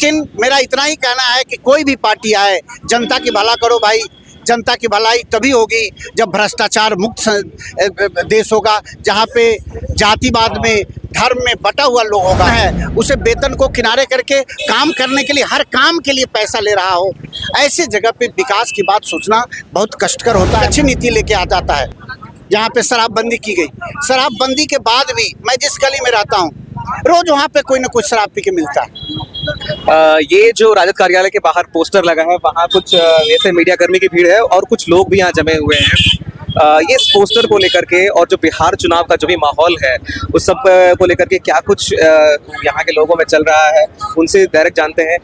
लेकिन मेरा इतना ही कहना है कि कोई भी पार्टी आए, जनता की भला करो भाई। जनता की भलाई तभी होगी जब भ्रष्टाचार मुक्त देश होगा, जहाँ पे जातिवाद में, धर्म में बटा हुआ लोग होगा है, उसे वेतन को किनारे करके काम करने के लिए, हर काम के लिए पैसा ले रहा हो, ऐसे जगह पे विकास की बात सोचना बहुत कष्टकर होता है। अच्छी नीति लेके आ जाता है। जहाँ पे शराबबंदी की गई, शराबबंदी के बाद भी मैं जिस गली में रहता हूँ, रोज वहाँ पे कोई ना कोई शराब पी के मिलता है। ये जो राजद कार्यालय के बाहर पोस्टर लगा है, वहाँ कुछ ऐसे मीडिया कर्मी की भीड़ है और कुछ लोग भी यहाँ जमे हुए हैं। ये इस पोस्टर को लेकर के और जो बिहार चुनाव का जो भी माहौल है उस सब को लेकर के क्या कुछ यहाँ के लोगों में चल रहा है, उनसे डायरेक्ट जानते हैं।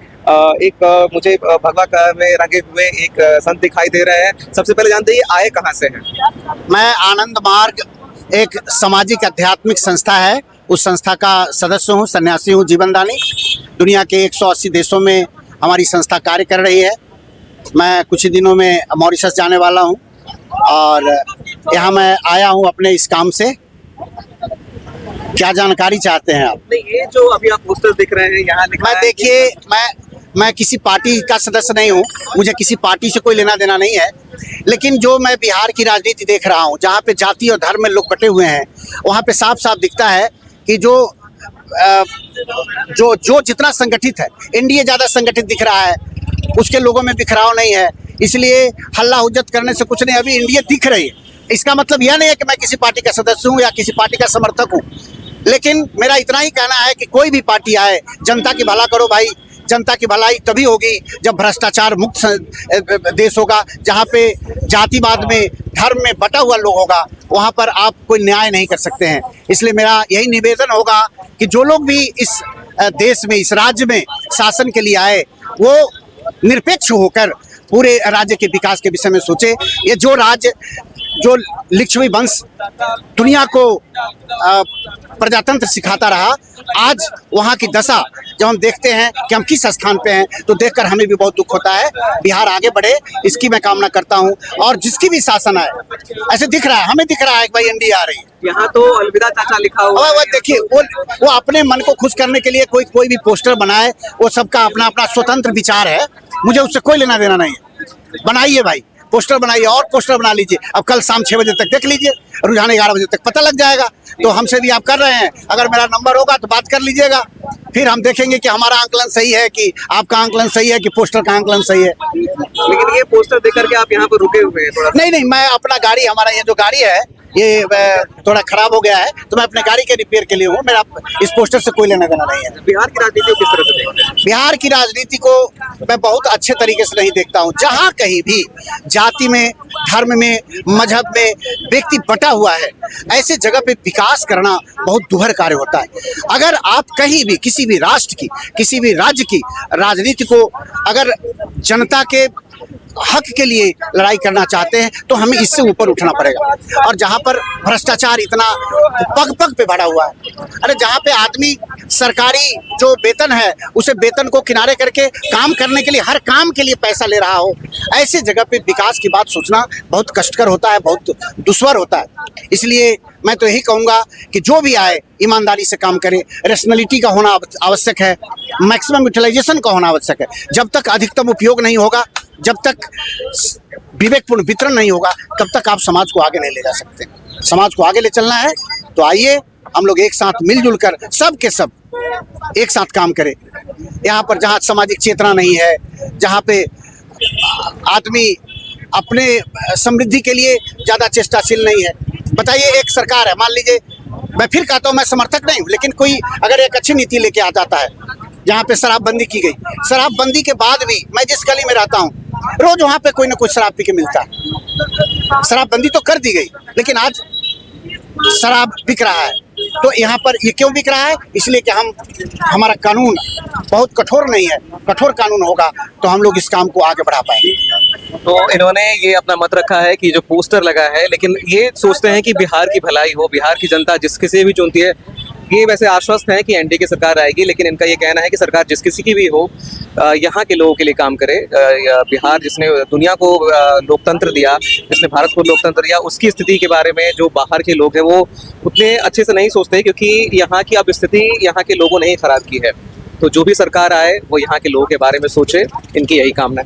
एक मुझे भगवा कलर में रंगे हुए एक संत दिखाई दे रहे हैं। सबसे पहले जानते हैं ये आए कहाँ से हैं? मैं आनंद मार्ग एक सामाजिक आध्यात्मिक संस्था है, उस संस्था का सदस्य हूँ, सन्यासी हूँ, जीवनदानी। दुनिया के 180 देशों में हमारी संस्था कार्य कर रही है। मैं कुछ ही दिनों में मॉरिशस जाने वाला हूँ और यहाँ मैं आया हूँ अपने इस काम से। क्या जानकारी चाहते हैं आप? नहीं, ये जो अभी आप पोस्टर दिख रहे हैं यहाँ लिखा है, देखिए, मैं किसी पार्टी का सदस्य नहीं हूँ, मुझे किसी पार्टी से कोई लेना देना नहीं है, लेकिन जो मैं बिहार की राजनीति देख रहा हूँ, जहाँ पे जाति और धर्म में लोग बटे हुए हैं, वहाँ पे साफ साफ दिखता है कि जो जितना संगठित है, एनडीए ज़्यादा संगठित दिख रहा है, उसके लोगों में बिखराव नहीं है। इसलिए हल्ला हुज्जत करने से कुछ नहीं, अभी एनडीए दिख रही है। इसका मतलब यह नहीं है कि मैं किसी पार्टी का सदस्य हूँ या किसी पार्टी का समर्थक हूँ, लेकिन मेरा इतना ही कहना है कि कोई भी पार्टी आए, जनता की भला करो भाई। जनता की भलाई तभी होगी जब भ्रष्टाचार मुक्त देश होगा, जहाँ पे जातिवाद में, धर्म में बटा हुआ लोग होगा, वहाँ पर आप कोई न्याय नहीं कर सकते हैं। इसलिए मेरा यही निवेदन होगा कि जो लोग भी इस देश में, इस राज्य में शासन के लिए आए, वो निरपेक्ष होकर पूरे राज्य के विकास के विषय में सोचे। ये जो लिच्छवी वंश दुनिया को प्रजातंत्र सिखाता रहा, आज वहाँ की दशा जब हम देखते हैं कि हम किस स्थान पे हैं, तो देखकर हमें भी बहुत दुख होता है। बिहार आगे बढ़े, इसकी मैं कामना करता हूँ। और जिसकी भी शासन आए, ऐसे दिख रहा है, हमें दिख रहा है कि भाई एनडीए आ रही है। यहाँ तो अलविदा चाचा लिखा हुआ है। देखिए, वो अपने मन को खुश करने के लिए कोई भी पोस्टर बनाए, वो सबका अपना अपना स्वतंत्र विचार है, मुझे उससे कोई लेना देना नहीं है। बनाइए भाई, पोस्टर बनाइए और पोस्टर बना लीजिए। अब कल शाम 6 बजे तक देख लीजिए, रुझान 11 बजे तक पता लग जाएगा। तो हमसे भी आप कर रहे हैं, अगर मेरा नंबर होगा तो बात कर लीजिएगा, फिर हम देखेंगे कि हमारा आंकलन सही है कि आपका आंकलन सही है कि पोस्टर का आंकलन सही है। लेकिन ये पोस्टर देख करके आप यहाँ पर रुके हुए हैं थोड़ा? नहीं, मैं अपना गाड़ी, हमारा ये जो गाड़ी है ये थोड़ा खराब हो गया है, तो मैं अपने गाड़ी के रिपेयर के लिए हूँ। मेरा इस पोस्टर से कोई लेना देना नहीं है। बिहार की राजनीति को किस तरह से देखते हैं? बिहार की राजनीति को मैं बहुत अच्छे तरीके से नहीं देखता हूँ। जहाँ कहीं भी जाति में, धर्म में, मजहब में व्यक्ति बटा हुआ है, ऐसे जगह पे विकास करना बहुत दुभर कार्य होता है। अगर आप कहीं भी किसी भी राष्ट्र की, किसी भी राज्य की राजनीति को अगर जनता के हक के लिए लड़ाई करना चाहते हैं, तो हमें इससे ऊपर उठना पड़ेगा। और जहाँ पर भ्रष्टाचार इतना पग पग पे भरा हुआ है, अरे जहाँ पे आदमी सरकारी जो वेतन है, उसे वेतन को किनारे करके काम करने के लिए, हर काम के लिए पैसा ले रहा हो, ऐसे जगह पे विकास की बात सोचना बहुत कष्टकर होता है, बहुत दुश्वार होता है। इसलिए मैं तो यही कहूँगा कि जो भी आए ईमानदारी से काम करे, रेशनलिटी का होना आवश्यक है, मैक्सिमम यूटिलाइजेशन का होना आवश्यक है। जब तक अधिकतम उपयोग नहीं होगा, जब तक विवेकपूर्ण वितरण नहीं होगा, तब तक आप समाज को आगे नहीं ले जा सकते। समाज को आगे ले चलना है तो आइए हम लोग एक साथ मिलजुल कर सब के सब एक साथ काम करें। यहाँ पर जहाँ सामाजिक चेतना नहीं है, जहाँ पे आदमी अपने समृद्धि के लिए ज़्यादा चेष्टाशील नहीं है। बताइए, एक सरकार है, मान लीजिए, मैं फिर कहता हूँ मैं समर्थक नहीं हूँ, लेकिन कोई अगर एक अच्छी नीति लेके आ जाता है, जहाँ पे शराबबंदी की गई, शराबबंदी के बाद भी मैं जिस गली में रहता हूँ, रोज वहाँ पे कोई ना कोई शराब पी के मिलता है। शराबबंदी तो कर दी गई, लेकिन आज शराब बिक रहा है। तो यहाँ पर ये क्यों बिक रहा है? इसलिए कि हमारा कानून बहुत कठोर नहीं है। कठोर कानून होगा तो हम लोग इस काम को आगे बढ़ा पाएंगे। तो इन्होंने ये अपना मत रखा है कि जो पोस्टर लगा है, लेकिन ये सोचते हैं कि बिहार की भलाई हो, बिहार की जनता जिस किसी भी चुनती है। ये वैसे आश्वस्त हैं कि एनडीए की सरकार आएगी, लेकिन इनका ये कहना है कि सरकार जिस किसी की भी हो, यहाँ के लोगों के लिए काम करे। बिहार जिसने दुनिया को लोकतंत्र दिया, जिसने भारत को लोकतंत्र दिया, उसकी स्थिति के बारे में जो बाहर के लोग हैं वो उतने अच्छे से नहीं सोचते, क्योंकि यहाँ की अब स्थिति यहाँ के लोगों ने ही खराब की है। तो जो भी सरकार आए वो यहाँ के लोगों के बारे में सोचे, इनकी यही कामना है।